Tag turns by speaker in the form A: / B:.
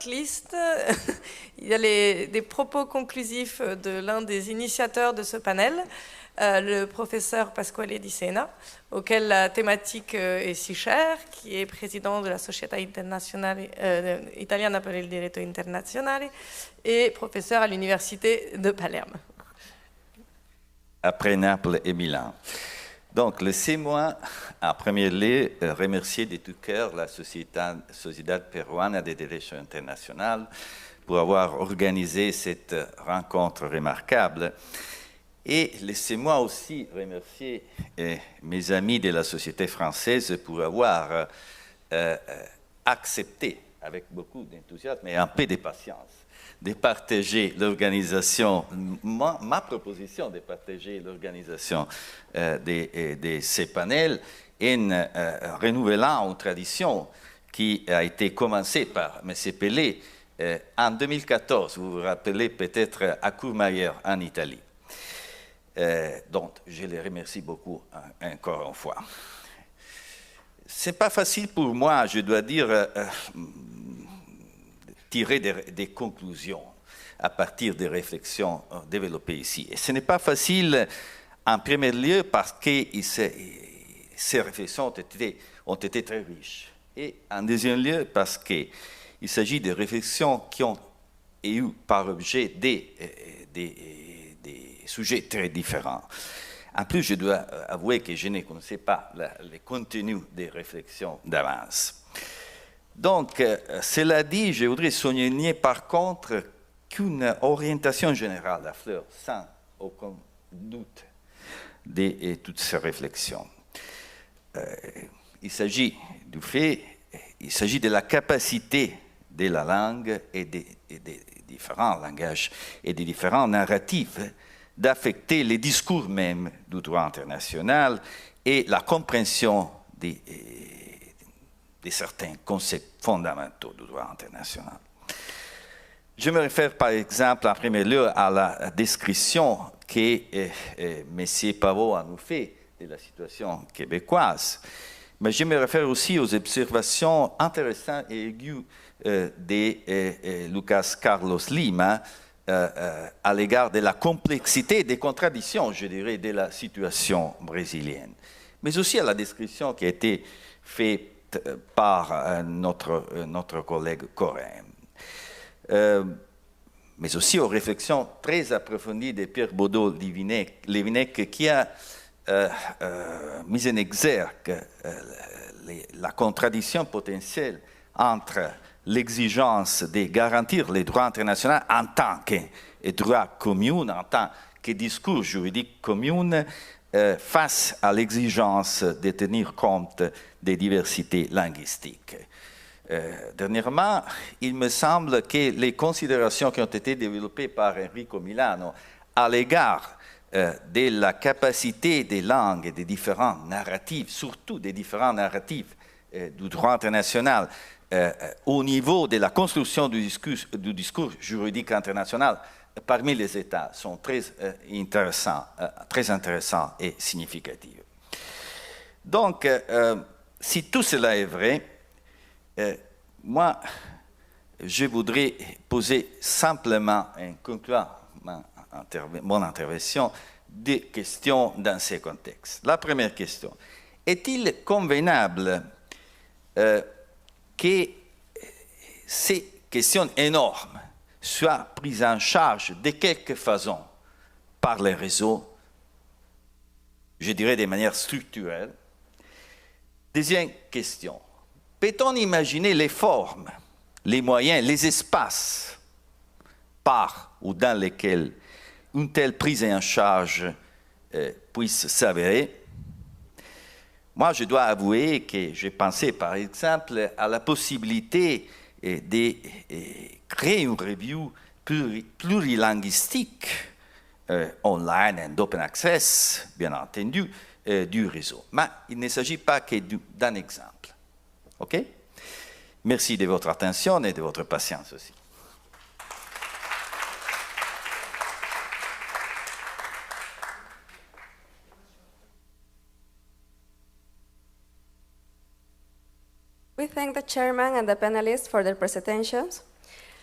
A: notre liste, il y a des propos conclusifs de l'un des initiateurs de ce panel, le professeur Pasquale Di Sena, auquel la thématique est si chère, qui est président de la Società Italiana per il Diritto Internazionale et professeur à l'Université de Palerme.
B: Après Naples et Milan. Donc, laissez-moi en premier lieu remercier de tout cœur la Sociedad Peruana de Derecho Internacional pour avoir organisé cette rencontre remarquable. Et laissez-moi aussi remercier mes amis de la société française pour avoir accepté, avec beaucoup d'enthousiasme et un peu de patience, de partager l'organisation, ma proposition de partager l'organisation de ces panels en renouvelant une tradition qui a été commencée par M. Pelé en 2014. Vous vous rappelez peut-être à Courmayeur en Italie. Donc, je les remercie beaucoup encore une fois. Ce n'est pas facile pour moi, je dois dire, tirer des conclusions à partir des réflexions développées ici. Et ce n'est pas facile, en premier lieu, parce que ces réflexions ont été très riches. Et en deuxième lieu, parce qu'il s'agit de réflexions qui ont eu par objet des sujets très différents. En plus, je dois avouer que je ne connaissais pas le contenu des réflexions d'avance. Donc, cela dit, je voudrais souligner par contre qu'une orientation générale affleure sans aucun doute de toutes ces réflexions. Il s'agit du fait, il s'agit de la capacité de la langue et des différents langages et des différents narratifs d'affecter les discours même du droit international et la compréhension de certains concepts fondamentaux du droit international. Je me réfère par exemple en premier lieu à la description que M. Pavot a nous fait de la situation québécoise, mais je me réfère aussi aux observations intéressantes et aiguës de Lucas Carlos Lima à l'égard de la complexité des contradictions, je dirais, de la situation brésilienne, mais aussi à la description qui a été faite par notre collègue coréen. Mais aussi aux réflexions très approfondies de Pierre Baudot-Lévinec qui a mis en exergue la contradiction potentielle entre l'exigence de garantir les droits internationaux en tant que droit commun, en tant que discours juridique commun, face à l'exigence de tenir compte des diversités linguistiques. Dernièrement, il me semble que les considérations qui ont été développées par Enrico Milano à l'égard de la capacité des langues et des différents narratifs, surtout des différents narratifs du droit international, au niveau de la construction du discours juridique international parmi les États sont très intéressants et significatifs. Donc, si tout cela est vrai, moi, je voudrais poser simplement, en concluant mon intervention, des questions dans ces contextes. La première question, est-il convenable que ces questions énormes soient prises en charge de quelque façon par les réseaux, je dirais de manière structurelle? Deuxième question, peut-on imaginer les formes, les moyens, les espaces par ou dans lesquels une telle prise en charge puisse s'avérer? Moi, je dois avouer que j'ai pensé, par exemple, à la possibilité de créer une review plurilinguistique online et d'open access, bien entendu, du réseau. Mais il ne s'agit pas que d'un exemple. OK? Merci de votre attention et de votre patience aussi.
C: We thank the chairman and the panelists for their presentations.